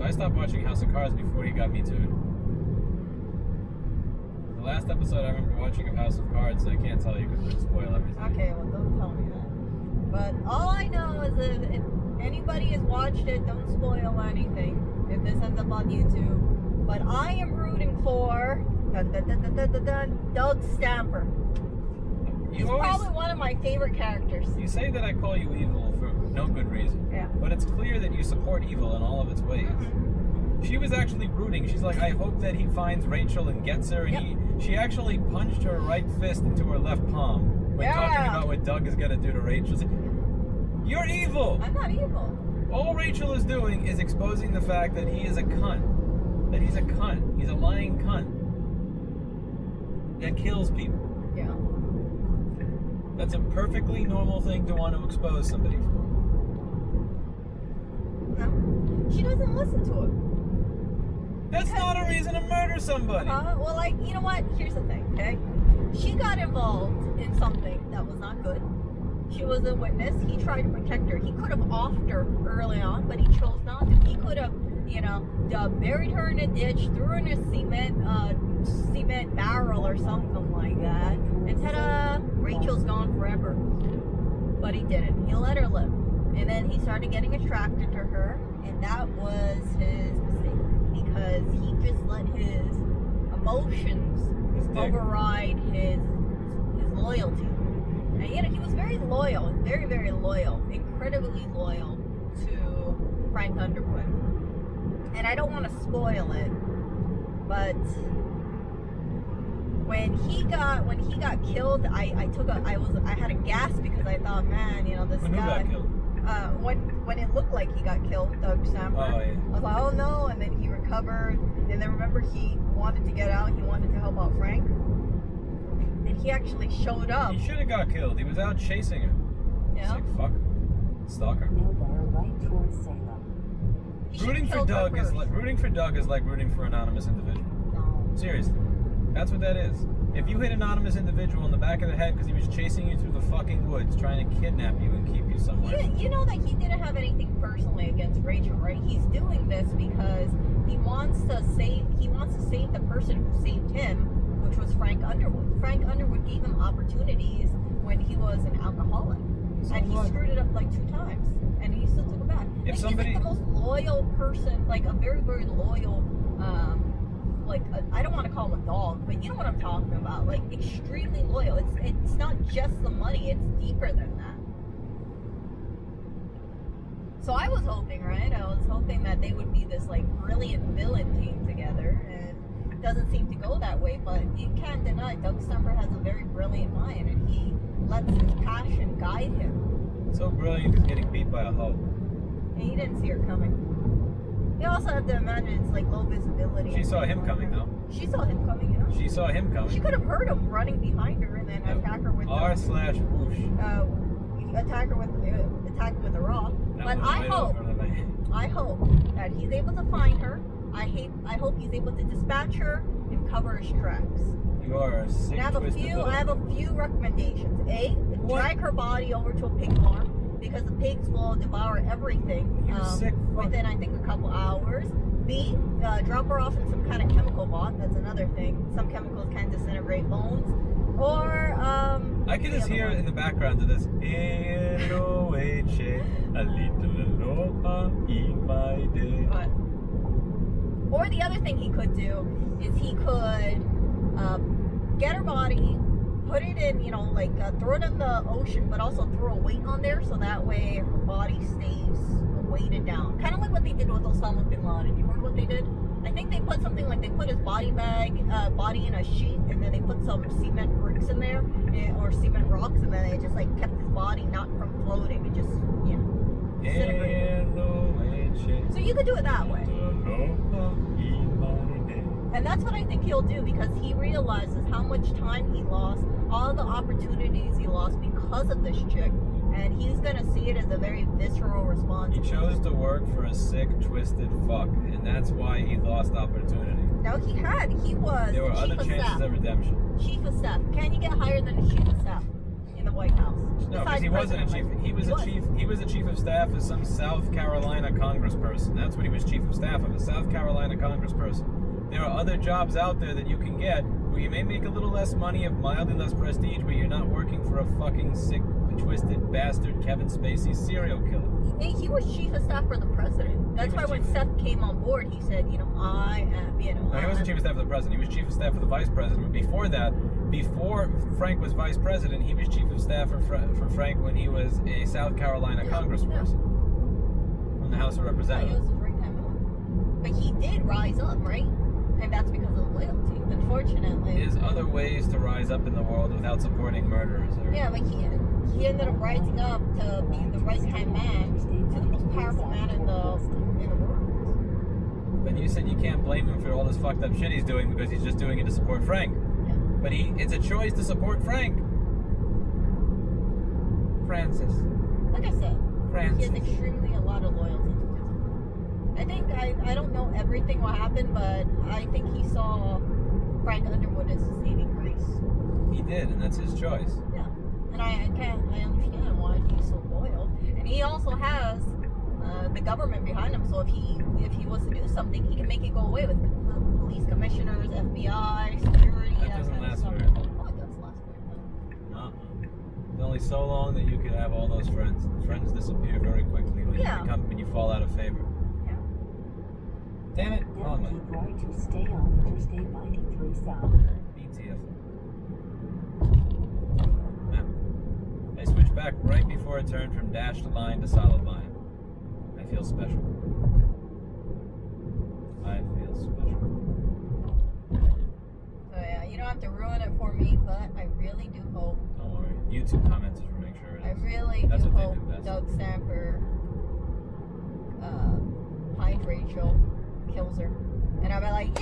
So I stopped watching House of Cards before he got me to it. The last episode I remember watching of House of Cards, I can't tell you because it would spoil everything. Okay, well, don't tell me that. But all I know is that if anybody has watched it, don't spoil anything if this ends up on YouTube. But I am rooting for Doug Stamper. He's probably one of my favorite characters. You say that I call you evil for no good reason. Yeah. But it's clear that you support evil in all of its ways. Mm-hmm. She was actually rooting. She's like, I hope that he finds Rachel and gets her. And she actually punched her right fist into her left palm when talking about what Doug is going to do to Rachel. Like, you're evil. I'm not evil. All Rachel is doing is exposing the fact that he is a cunt. That he's a cunt. He's a lying cunt. That kills people. Yeah. That's a perfectly normal thing to want to expose somebody for. No. She doesn't listen to it. That's not a reason to murder somebody. Well, like, you know what? Here's the thing, okay? She got involved in something that was not good. She was a witness. He tried to protect her. He could have offed her early on, but he chose not to. He could have, buried her in a ditch, threw her in a cement barrel or something like that, and said, Rachel's gone forever. But he didn't. He let her live. And then he started getting attracted to her, and that was his mistake. Because he just let his emotions override his loyalty. And he was very loyal, very, very loyal, incredibly loyal to Frank Underwood. And I don't want to spoil it, but when he got killed, I had a gasp because I thought, man, this when guy. Who got killed? When it looked like he got killed, Doug Stamper. Oh, yeah. I was like, oh no, and then he recovered, and then remember he wanted to get out, he wanted to help out Frank, and he actually showed up. He should have got killed. He was out chasing her. Yeah. It's like, fuck. Stalker. Right towards Salem. Rooting for Doug is like rooting for anonymous individual. No. Seriously. That's what that is. If you hit anonymous individual in the back of the head because he was chasing you through the fucking woods trying to kidnap you and keep you somewhere. You know that he didn't have anything personally against Rachel, right? He's doing this because he wants to save the person who saved him, which was Frank Underwood. Frank Underwood gave him opportunities when he was an alcoholic. So and he screwed it up like 2 times. And he still took it back. If he's like the most loyal person, like a very, very loyal, I don't want to call him a dog, but you know what I'm talking about. Like, extremely loyal. It's not just the money, it's deeper than that. So I was hoping, right? I was hoping that they would be this, like, brilliant villain team together, and it doesn't seem to go that way, but you can't deny Doug Stamper has a very brilliant mind, and he lets his passion guide him. So brilliant, he's getting beat by a hoe. And he didn't see her coming. You also have to imagine it's like low visibility. She saw him coming, though. She saw him coming, She saw him coming. She could have heard him running behind her and then attack her with R/whoosh. attack her with a rock. But I hope that he's able to find her. I hope he's able to dispatch her and cover his tracks. You are a sick, I have a few recommendations. A, drag her body over to a pig farm, because the pigs will devour everything within, I think, a couple hours. B, drop her off in some kind of chemical bot. That's another thing. Some chemicals can disintegrate bones. Or, I can just hear in the background of this. A little aloha in my day. Or the other thing he could do is he could get her body, put it in, throw it in the ocean, but also throw a weight on there so that way her body stays weighted down. Kind of like what they did with Osama bin Laden. You remember what they did? I think they put something like, they put his body in a sheet, and then they put some cement bricks in there, or cement rocks, and then they just kept his body not from floating. It just, disintegrated. So you could do it that way. And that's what I think he'll do, because he realizes how much time he lost, all the opportunities he lost because of this chick, and he's going to see it as a very visceral response. He chose to work for a sick, twisted fuck, and that's why he lost opportunity. No, he was there were the chief other of chances staff. of redemption. Chief of staff. Can you get higher than a chief of staff? in the White House. No, because Besides he wasn't a chief. President He was a chief. He was a chief of staff of some South Carolina congressperson. That's what he was chief of staff of, a South Carolina congressperson. There are other jobs out there that you can get where you may make a little less money, have mildly less prestige, but you're not working for a fucking sick, twisted bastard Kevin Spacey serial killer. He was chief of staff for the president. That's why when Seth came on board, he said, you know, I am, you know. No, he wasn't chief of staff for the president. He was chief of staff for the vice president. But before that, before Frank was vice president, he was chief of staff for Frank when he was a South Carolina congressperson from the House of He Representatives. was his right-hand man. But he did rise up, right? And that's because of loyalty. Unfortunately. There's other ways to rise up in the world without supporting murderers. Yeah, but he ended up rising up to be the right-hand man to the most powerful man in the world. But you said you can't blame him for all this fucked up shit he's doing because he's just doing it to support Frank. Yeah. But it's a choice to support Frank. Francis. Like I said, Francis. he has extremely a lot of loyalty to his. I think I don't know everything what happened, but I think he saw Frank Underwood as his saving grace. He did, and that's his choice. Yeah, and I understand why he's so loyal, and he also has the government behind him. So if he was to do something, he can make it go away with police commissioners, FBI, security. That doesn't kind of last stuff. very long. Oh, it does last very long. It's only so long that you could have all those friends. The friends disappear very quickly when you fall out of favor. Yeah. Damn it! Then Wrong way. keep right to stay on Interstate 93 South. BTF. Map. I switched back right before it turned from dashed line to solid line. I feel special. I feel special. So yeah, you don't have to ruin it for me, but I really do hope. Don't worry. YouTube commenters will make sure it I is. really That's do what they hope do best. Doug Stamper finds Rachel, kills her, and I'll be like,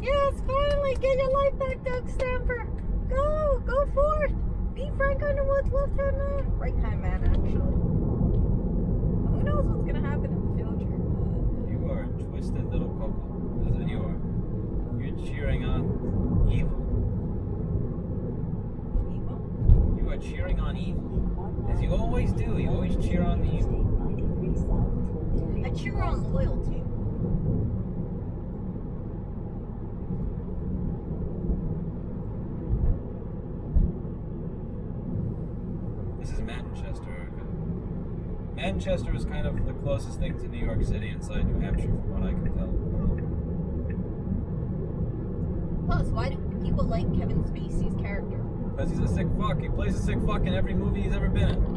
yes, finally, get your life back, Doug Stamper. Go forth. Be Frank Underwood's left-hand man. Right-hand man, actually. Who knows what's gonna happen in the future? You are a twisted little coco. That's what you are. You're cheering on evil. Evil? You are cheering on evil. As you always do. You always cheer on the evil. Interstate 93 South to a I cheer on loyalty. This is Manchester. Manchester is kind of the closest thing to New York City inside New Hampshire, from what I can tell. Plus, why do people like Kevin Spacey's character? Because he's a sick fuck. He plays a sick fuck in every movie he's ever been in.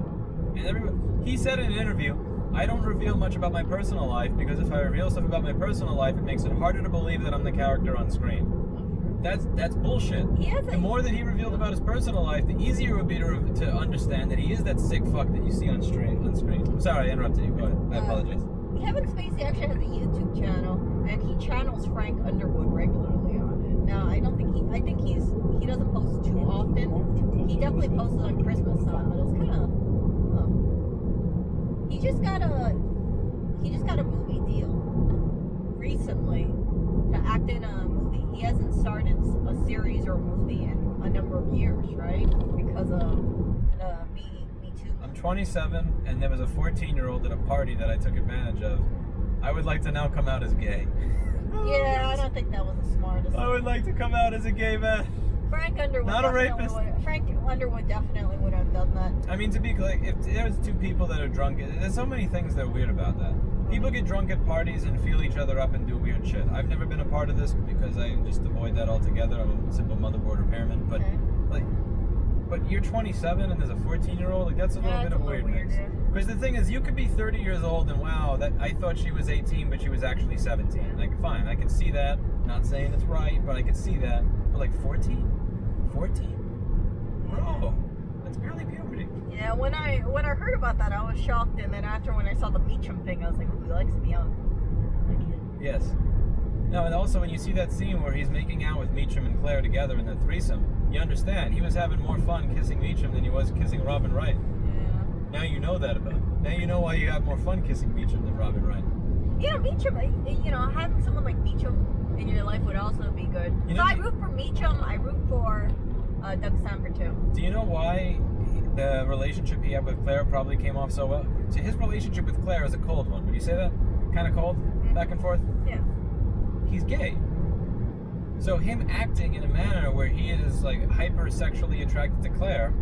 He said in an interview, I don't reveal much about my personal life because if I reveal stuff about my personal life, it makes it harder to believe that I'm the character on screen. That's bullshit. The more that he revealed about his personal life, the easier it would be to understand that he is that sick fuck that you see on screen. I'm sorry, I interrupted you. Go ahead. I apologize. Kevin Spacey actually has a YouTube channel, and he channels Frank Underwood regularly on it. Now, I think he doesn't post too often. He definitely posted on Christmas time, but it was kind of. He just got a movie deal recently to act in a movie. He hasn't started a series or a movie in a number of years, right? Because of the Me Too. I'm 27, and there was a 14-year-old at a party that I took advantage of. I would like to now come out as gay. Yeah, I don't think that was the smartest. I would like to come out as a gay man. Frank Underwood. Not a rapist. Frank Underwood definitely would have done that. I mean, to be like, if there's two people that are drunk, there's so many things that are weird about that. People get drunk at parties and feel each other up and do weird shit. I've never been a part of this because I just avoid that altogether. I'm a simple motherboard repairman. But Okay. but you're 27 and there's a 14-year-old. Like that's a little bit of weirdness. Because the thing is, you could be 30 years old and wow, that I thought she was 18, but she was actually 17. Like, fine, I can see that. Not saying it's right, but I can see that. But like 14, bro, that's barely puberty. Yeah, when I heard about that, I was shocked, and then after when I saw the Meacham thing, I was like, "Ooh, he likes me young." Yes. No, and also when you see that scene where he's making out with Meacham and Claire together in the threesome, you understand he was having more fun kissing Meacham than he was kissing Robin Wright. Yeah. Now you know that about him. Now you know why you have more fun kissing Meacham than Robin Wright. Yeah, Meacham. Having someone like Meacham in your life would also be good. You So know, I root for Meacham. I root for Doug Stamper too. Do you know why the relationship he had with Claire probably came off so well. See, his relationship with Claire is a cold one. Would you say that? Kind of cold? Back and forth? Yeah. He's gay. So him acting in a manner where he is like hyper-sexually attracted to Claire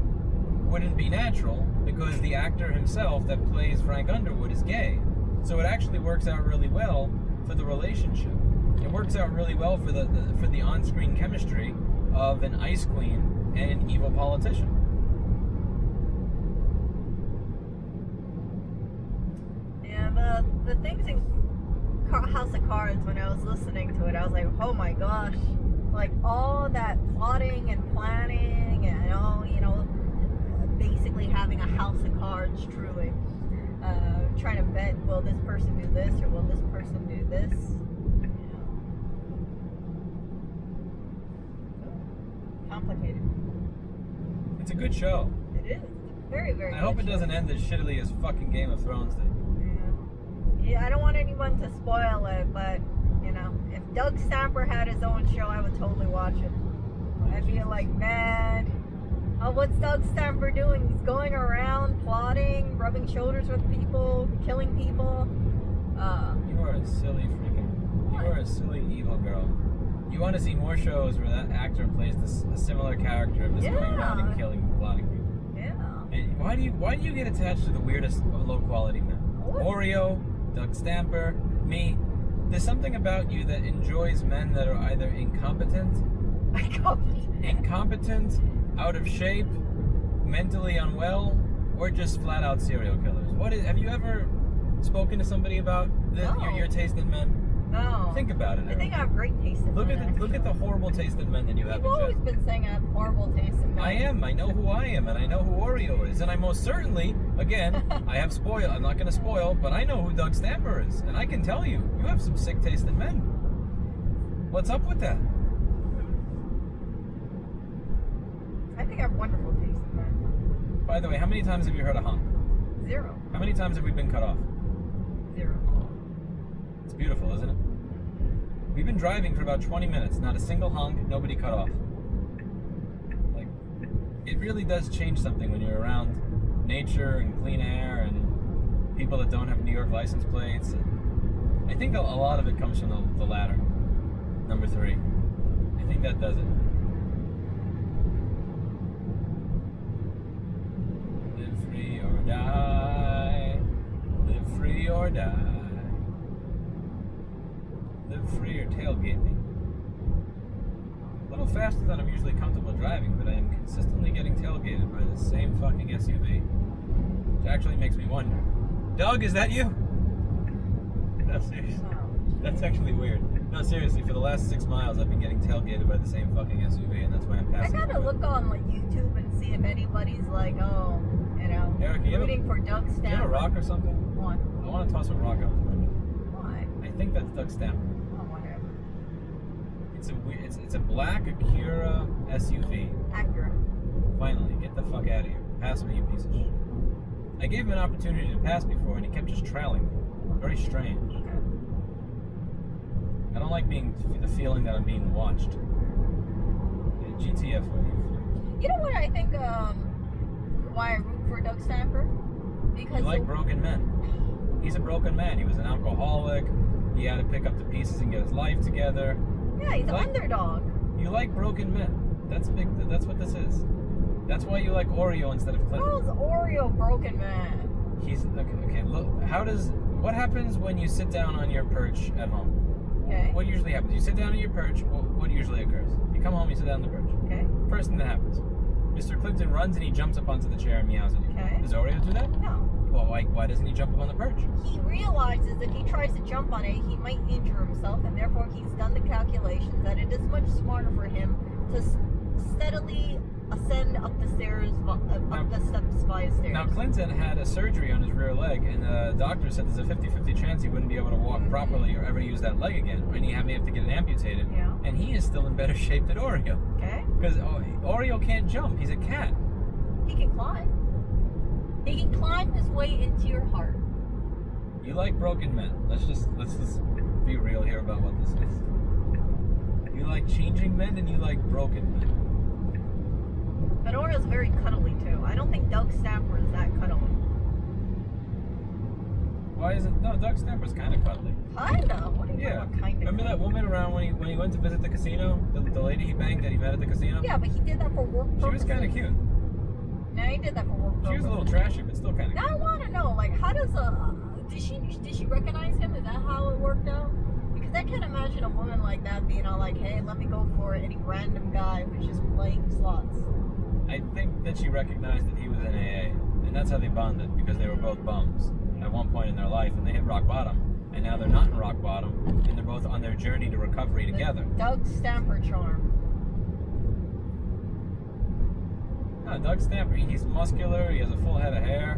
wouldn't be natural because the actor himself that plays Frank Underwood is gay. So it actually works out really well for the relationship. It works out really well for the on-screen chemistry of an ice queen and an evil politician. Yeah, the things in House of Cards, when I was listening to it, I was like, oh my gosh, like all that plotting and planning and all, you know, basically having a House of Cards, truly. Trying to bet, will this person do this or will this person do this? Complicated. It's a good show. It is. Very, very I hope good it doesn't show. end as shittily as fucking Game of Thrones did. Yeah, I don't want anyone to spoil it, but, you know, if Doug Stamper had his own show, I would totally watch it. I'd be like, man, oh, what's Doug Stamper doing? He's going around plotting, rubbing shoulders with people, killing people. You are a silly freaking... You are a silly evil girl. You want to see more shows where that actor plays a similar character of just going around and killing and plotting people. Yeah. And why do you get attached to the weirdest of low quality men? What? Oreo, Doug Stamper, me. There's something about you that enjoys men that are either incompetent, out of shape, mentally unwell, or just flat out serial killers. Have you ever spoken to somebody about No. your taste in men? No. Think about it. I think I have great taste in Look men, at the actually. horrible taste in men that you have. You've in always general. been saying I have horrible taste in men. I am. I know who I am, and I know who Oreo is, and I most certainly, again, I have spoiled. I'm not going to spoil, but I know who Doug Stamper is, and I can tell you, you have some sick taste in men. What's up with that? I think I have wonderful taste in men. By the way, how many times have you heard a honk? 0. How many times have we been cut off? 0. It's beautiful, isn't it? We've been driving for about 20 minutes, not a single honk, nobody cut off. Like, it really does change something when you're around nature and clean air and people that don't have New York license plates. I think a lot of it comes from the latter, number 3. I think that does it. Live free or die. Live free or die. Live free or tailgate me. A little faster than I'm usually comfortable driving, but I am consistently getting tailgated by the same fucking SUV. Which actually makes me wonder. Doug, is that you? No, seriously. That's actually weird. No, seriously, for the last 6 miles I've been getting tailgated by the same fucking SUV, and that's why I'm I passing. gotta look on like YouTube and see if anybody's like, oh, you know, Eric, you have rooting for Doug Do Stamper. you have a rock or something? What? I want to toss a rock out the window. Why? I think that's Doug Stamper. Oh, whatever. It's a black Acura SUV. Accurate. Finally, get the fuck out of here. Pass me, you piece of shit. I gave him an opportunity to pass before, and he kept just trailing me. Very strange. Okay. I don't like the feeling that I'm being watched. Yeah, GTFO. You know what I think? Why I root for Doug Stamper? Because You like broken men. He's a broken man. He was an alcoholic. He had to pick up the pieces and get his life together. yeah, he's an Like- underdog. You like broken men. That's big. That's what this is. That's why you like Oreo instead of Clinton. How's Oreo broken man? He's okay. Look, what happens when you sit down on your perch at home? Okay. What usually happens? You sit down on your perch. What usually occurs? You come home, you sit down on the perch. Okay. First thing that happens, Mr. Clinton runs and he jumps up onto the chair and meows at you. Okay. Does Oreo do that? No. Well, why doesn't he jump up on the perch? He realizes if he tries to jump on it, he might injure himself, and therefore he's done the calculations that it is much smarter for him to steadily ascend up the stairs, up the steps via stairs. Now, Clinton had a surgery on his rear leg, and the doctor said there's a 50-50 chance he wouldn't be able to walk properly or ever use that leg again, and he may have to get it amputated. Yeah. And he is still in better shape than Oreo. Okay. Because Oreo can't jump. He's a cat. He can climb. He can climb his way into your heart. You like broken men. Let's just be real here about what this is. You like changing men and you like broken men. But Oreo's very cuddly too. I don't think Doug Stamper is that cuddly. Why is it? No, Doug Stamper's kind of cuddly. Kinda? What are you Yeah. talking about, kinda? Remember that woman around when he went to visit the casino? The lady he banged that he met at the casino? Yeah, but he did that for work purposes. She was kind of cute. No, he did that for work purposes. She was a little trashy, but still kind of Now I cute. want to know, like, how does did she recognize him? Is that how it worked out? Because I can't imagine a woman like that being all like, hey, let me go for any random guy who's just playing slots. I think that she recognized that he was in AA, and that's how they bonded, because they were both bums at one point in their life, and they hit rock bottom, and now they're not in rock bottom, and they're both on their journey to recovery together. The Doug Stamper charm. No, Doug Stamper, he's muscular, he has a full head of hair.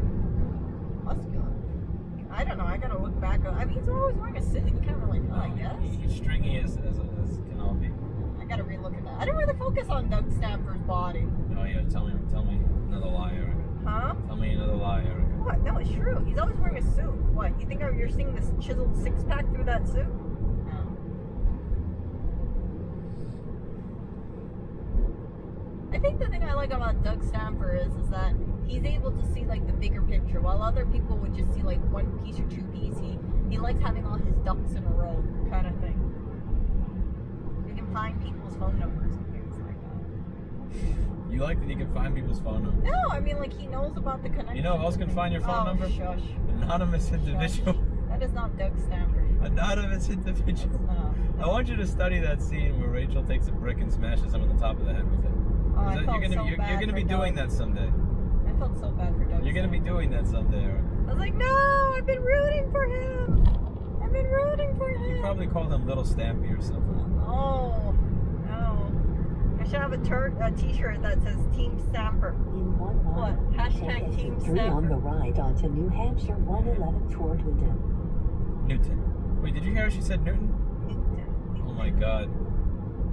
Muscular. I don't know. I gotta look back. I mean, he's always wearing a suit. You can't really tell, I guess. He's stringy as can all be. I gotta relook at that. I don't really focus on Doug Stamper's body. Oh yeah, tell me another lie, Erica. Huh? Tell me another lie, Erica. What? No, it's true. He's always wearing a suit. What? You think you're seeing this chiseled six-pack through that suit? No. I think the thing I like about Doug Stamper is that he's able to see like the bigger picture, while other people would just see like one piece or two piece. He likes having all his ducks in a row, kind of thing. You can find people's phone numbers and things like that. You like that you can find people's phone numbers? No, I mean like he knows about the connection. You know who else can find your phone number? Shush. Anonymous individual. That is not Doug Stamper. Anonymous individual. It's not. I want you to study that scene where Rachel takes a brick and smashes him on the top of the head with it. Oh, I felt You're so gonna bad be for doing Doug. that someday. I felt so bad for Doug. You're gonna be doing that someday, Eric. I was like, no, I've been rooting for him. I've been rooting for him. You probably called him Little Stampy or something. Oh, no. I should have a t-shirt that says Team Stamper. In 1 mile, What? Hashtag take Team exit 3 on Stamper. the right onto New Hampshire 111 toward Wyndham. Newton. Wait, did you hear she said Newton? Oh my god.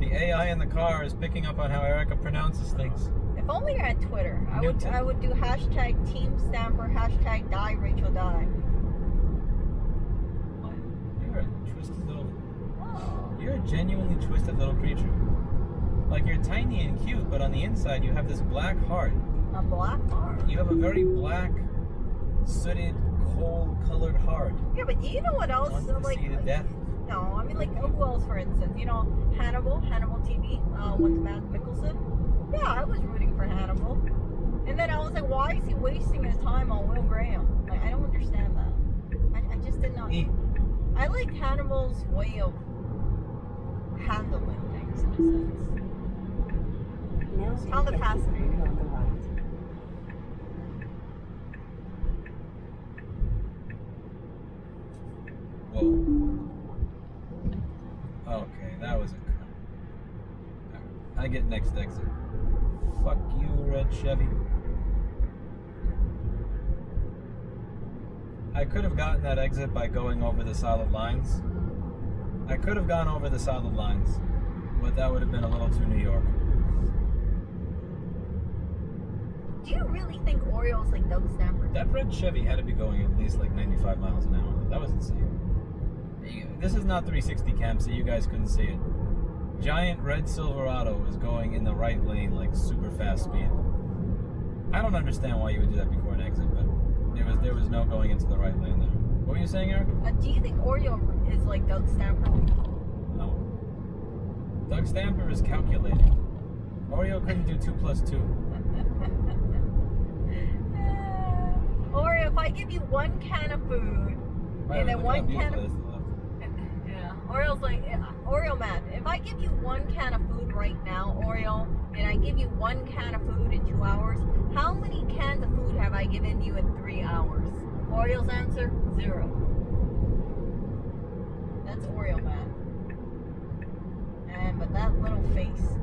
The AI in the car is picking up on how Erica pronounces things. If only I had Twitter, Newton. I would do hashtag Team Stamper, hashtag Die Rachel Die. You're a twisted little... Oh. You're a genuinely twisted little creature. Like, you're tiny and cute, but on the inside you have this black heart. A black heart. You have a very black, sooted, coal-colored heart. Yeah, but do you know what else? Wants to Like, see to death. no, I mean, like, who else, for instance? You know, Hannibal TV, with Matt Mickelson. Yeah, I was rooting for Hannibal. And then I was like, why is he wasting his time on Will Graham? Like, I don't understand that. I just did not. I like Hannibal's way of handling things, in a sense. Now Found it take exit 3 fascinating. on the right. Whoa. Okay, that was a... I get next exit. Fuck you, red Chevy. I could have gotten that exit by going over the solid lines. I could have gone over the solid lines, but that would have been a little too New York. Do you really think Oreo's like Doug Stamper? That red Chevy had to be going at least like 95 miles an hour. That was insane. This is not 360 cam, so you guys couldn't see it. Giant red Silverado was going in the right lane like super fast speed. I don't understand why you would do that before an exit, but there was no going into the right lane there. What were you saying, Erica? Do you think Oreo is like Doug Stamper? No. Doug Stamper is calculating. Oreo couldn't do 2 plus 2. Oreo, if I give you one can of food, and then one can of... Yeah, Oreo's like, Oreo man, if I give you one can of food right now, Oreo, and I give you one can of food in 2 hours, how many cans of food have I given you in 3 hours? Oreo's answer, 0. That's Oreo man. And but that little face,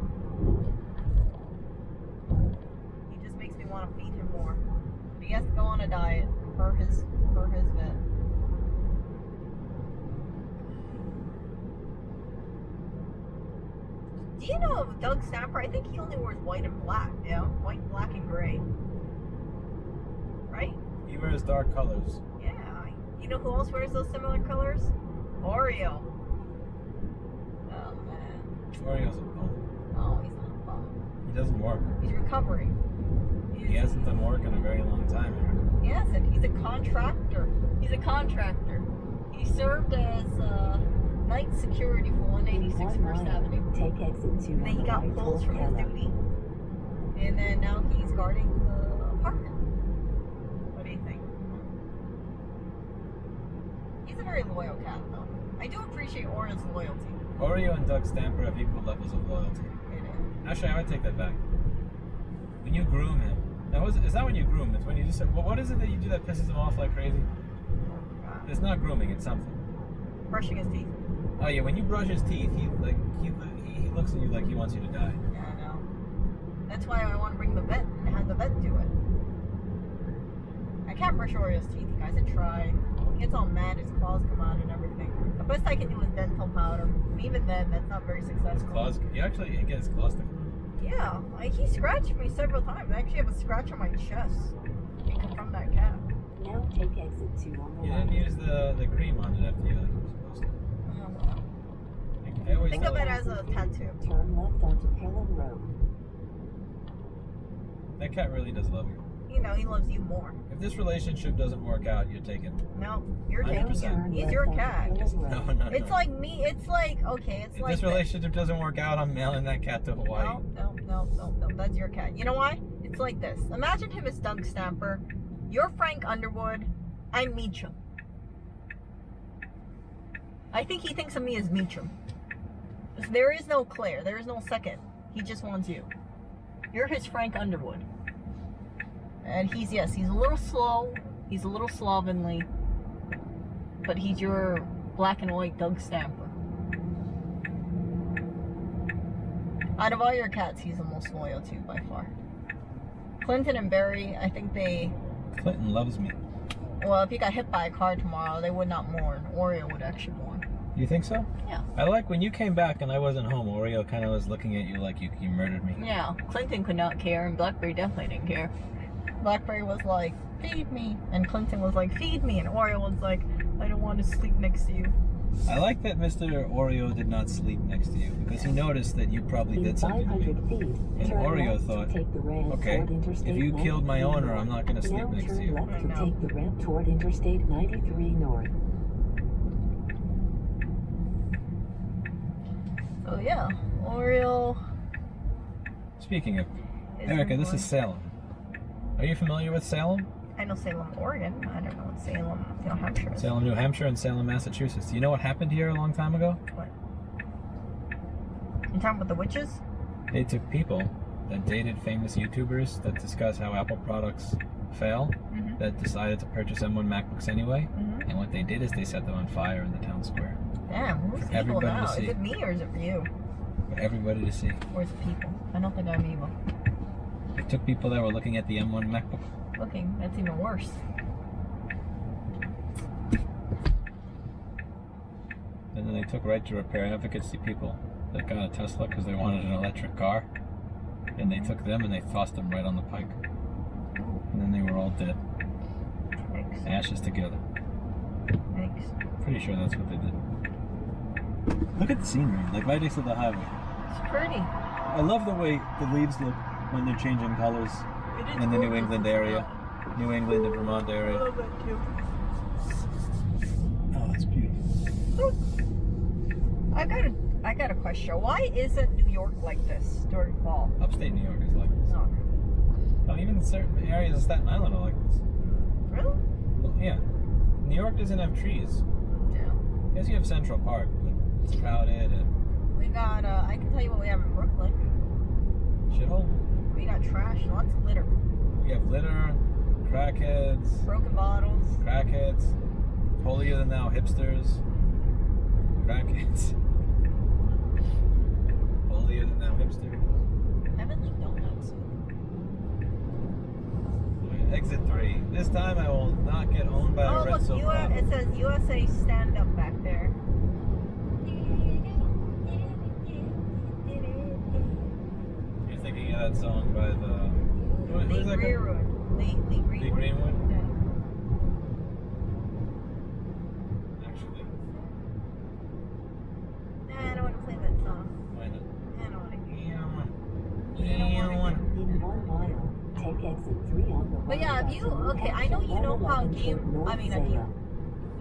he just makes me want to feed him more. But he has to go on a diet per his vet. Do you know Doug Stamper? I think he only wears white and black. Yeah, white, black, and gray. Right? He wears dark colors. Yeah. You know who else wears those similar colors? Oreo. Oh man. Oreo's a bum. Oh, he's not a bum. He doesn't work. He's recovering. He hasn't done work in a very long time, Erica. He hasn't. He's a contractor. He's a contractor. He served as night security for 186 First Avenue. Take exit 2 And then he got pulled from his duty. And then now he's guarding the apartment. What do you think? He's a very loyal cat, though. I do appreciate Oreo's loyalty. Oreo and Doug Stamper have equal levels of loyalty. Actually, I would take that back. When you groom him. Now, is that when you groom? It's when you just say, well, what is it that you do that pisses him off like crazy? It's not grooming, it's something. Brushing his teeth. Oh yeah, when you brush his teeth, he looks at you like he wants you to die. Yeah, I know. That's why I want to bring the vet and have the vet do it. I can't brush Oreo's teeth, you guys. I tried. He gets all mad, his claws come out and everything. The best I can do is dental powder. And even then, that's not very successful. Claws, you actually get his claws to come out. Yeah, like he scratched me several times. I actually have a scratch on my chest from that cat. Now take exit 2 on the You right. didn't use the cream on it after you like you were supposed to. I always Think of thought it as a tattoo. Turn left onto Pelham Road. that cat really does love you. You know, he loves you more. If this relationship doesn't work out, you're taken. No, you're taking 100%. it. He's your cat. No. It's like me. It's like, okay, it's If like this relationship doesn't work out, I'm mailing that cat to Hawaii. No. That's your cat. You know why? It's like this. Imagine him as Doug Stamper. You're Frank Underwood. I'm Meacham. I think he thinks of me as Meacham. There is no Claire. There is no second. He just wants you. You're his Frank Underwood. And he's a little slow. He's a little slovenly. But he's your black and white Doug Stamper. Out of all your cats, he's the most loyal to by far. Clinton and Barry, I think Clinton loves me. well, if he got hit by a car tomorrow, they would not mourn. Oreo would actually mourn. You think so? Yeah. I like when you came back and I wasn't home, Oreo kind of was looking at you like you murdered me. Yeah, Clinton could not care, and Blackberry definitely didn't care. Blackberry was like, feed me. And Clinton was like, feed me. And Oreo was like, I don't want to sleep next to you. I like that Mr. Oreo did not sleep next to you because he noticed that you probably In did something to 500 me. feet, And turn Oreo left to thought, take the ramp okay, toward Interstate if you killed my 93 owner, I'm not going to sleep now next to turn you. left I to know. take the ramp toward Interstate 93 North. So yeah, Oreo Speaking of, is Erica, this important. is Salem. Are you familiar with Salem? I know Salem, Oregon. I don't know what Salem, New Hampshire is. Salem, New Hampshire, and Salem, Massachusetts. Do you know what happened here a long time ago? What? You talking about the witches? They took people that dated famous YouTubers that discuss how Apple products fail, Mm-hmm. that decided to purchase M1 MacBooks anyway, Mm-hmm. and what they did is they set them on fire in the town square Damn, who's evil everybody to now? see. Is it me or is it for you? for everybody to see. Or is it people? I don't think I'm evil. They took people that were looking at the M1 MacBook. Looking, that's even worse. And then they took right to repair advocacy people that got a Tesla because they wanted an electric car. And they took them and they tossed them right on the pike. And then they were all dead. Thanks. Ashes together. Thanks. Pretty sure that's what they did. Look at the scenery, like right next to the highway. It's pretty. I love the way the leaves look when they're changing colors It is in the New gorgeous. England area. New England and Vermont I area. love that too. Oh, it's beautiful. I got a question. Why isn't New York like this during fall? Upstate New York is like this. No. Oh, even certain areas of Staten Island are like this. Really? Well, yeah. New York doesn't have trees. Yeah. Yes, you have Central Park, but it's crowded and We got, I can tell you what we have in Brooklyn. shithole. We got trash, lots of litter. We have litter, crackheads, Broken bottles. holier than thou hipsters, crackheads, holier than thou hipsters. Heavenly donuts. Exit 3. This time I will not get owned by a Oh, red look, soap bottle. it says USA Stand Up back there. You're thinking of that song by the... Who's Lee that guy? Greenwood. Lee Greenwood. Lee Greenwood? Yeah. Actually, Nah, I don't want to play that song. why not? I don't want to hear it. Yeah, I want. In 1 mile, take exit 3 on the But yeah, if you okay, I know you know how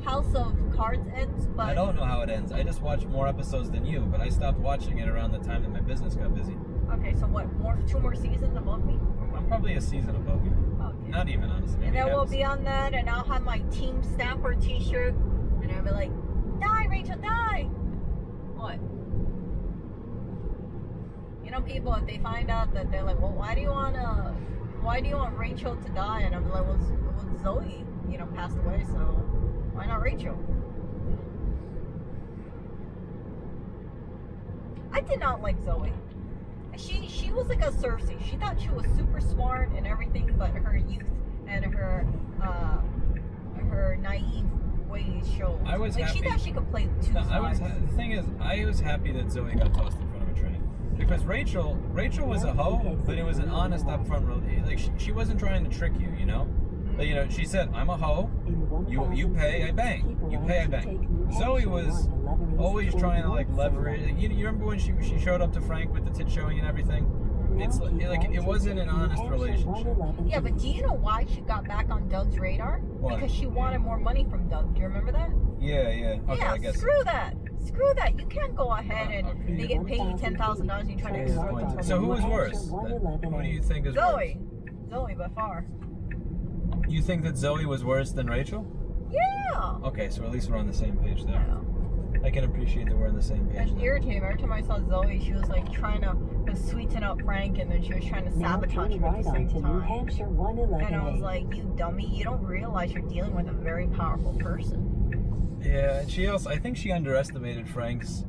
House of Cards ends, but I don't know how it ends. I just watched more episodes than you, but I stopped watching it around the time that my business got busy. okay, so what? Two more seasons above me? I'm probably a season above you. Okay. Not even, honestly. And maybe then we'll half a be on that, and I'll have my Team Stamper T-shirt, and I'll be like, "Die, Rachel, die!" What? You know, people, if they find out that they're like, "Well, why do you want Rachel to die?" And I'm like, "Well, Zoe, passed away, so why not Rachel?" I did not like Zoe. She was like a Cersei. She thought she was super smart and everything, but her youth and her naive ways showed. I was like happy. She thought she could play two sides. The thing is, I was happy that Zoe got tossed in front of a train because Rachel was a hoe, but it was an honest, upfront. Like she wasn't trying to trick you, you know. But, she said, "I'm a hoe. You pay, I bang. You pay, I bang." Zoe was always trying to like leverage. You remember when she showed up to Frank with the tit showing and everything? It's like it wasn't an honest relationship. Yeah, but do you know why she got back on Doug's radar? Why? Because she wanted more money from Doug. Do you remember that? Yeah. Okay, yeah, I guess. Screw that. You can't go ahead and they get paid you $10,000 and you try to extort them from So who was worse? Who do you think is worse? Zoe by far. You think that Zoe was worse than Rachel? Yeah. Okay, so at least we're on the same page there. I can appreciate that we're on the same page. It's irritating. Every time I saw Zoe, she was like trying to sweeten up Frank, and then she was trying to sabotage him at the same time. And I was like, "You dummy! You don't realize you're dealing with a very powerful person." Yeah, and I think she underestimated Frank's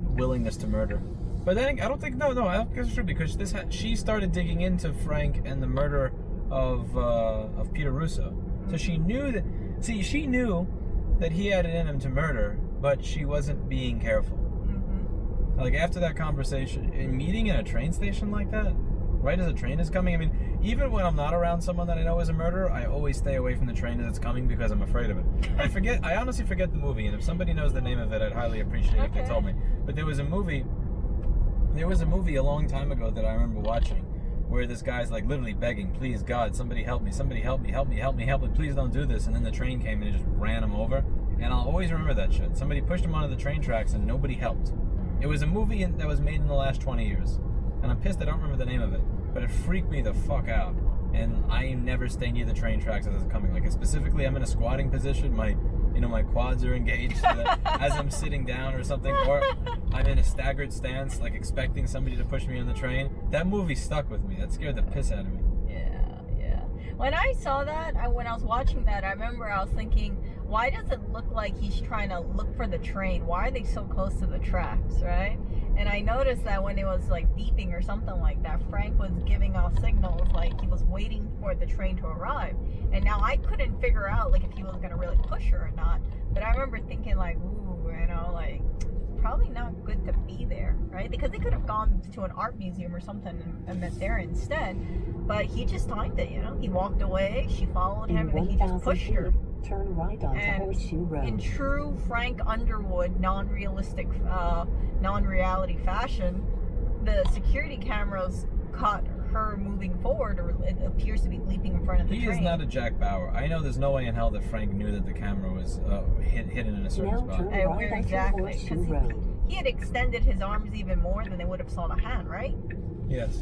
willingness to murder. But then I don't think I don't think it's true because she started digging into Frank and the murder of Peter Russo. So she knew that. See, she knew that he had it in him to murder, but she wasn't being careful. Mm-hmm. Like after that conversation, meeting in a train station like that, right as a train is coming. I mean, even when I'm not around someone that I know is a murderer, I always stay away from the train as it's coming because I'm afraid of it. I honestly forget the movie, and if somebody knows the name of it, I'd highly appreciate it if they told me. But there was a movie a long time ago that I remember watching where this guy's like literally begging, "Please God, somebody help me, help me, please don't do this." And then the train came and it just ran him over. And I'll always remember that shit. Somebody pushed him onto the train tracks and nobody helped. It was a movie that was made in the last 20 years. And I'm pissed I don't remember the name of it. But it freaked me the fuck out. And I never stay near the train tracks as it's coming. Like specifically, I'm in a squatting position. My quads are engaged so that as I'm sitting down or something, or I'm in a staggered stance, like expecting somebody to push me on the train. That movie stuck with me. That scared the piss out of me. Yeah. When I saw that, when I was watching that, I remember I was thinking, why does it look like he's trying to look for the train? Why are they so close to the tracks, right? And I noticed that when it was like beeping or something like that, Frank was giving off signals like he was waiting for the train to arrive. And now I couldn't figure out like if he was gonna really push her or not. But I remember thinking like, ooh, like probably not good to be there, right? Because they could have gone to an art museum or something and met there instead. But he just timed it, He walked away, she followed him, and then he just pushed her. Turn right onto Horseshoe Road. In true Frank Underwood, non-realistic, non-reality fashion, the security cameras caught her moving forward, or it appears to be leaping in front of the train. He is not a Jack Bauer. I know there's no way in hell that Frank knew that the camera was hidden in a certain spot. Exactly, because he had extended his arms even more than they would have saw the hand, right? Yes.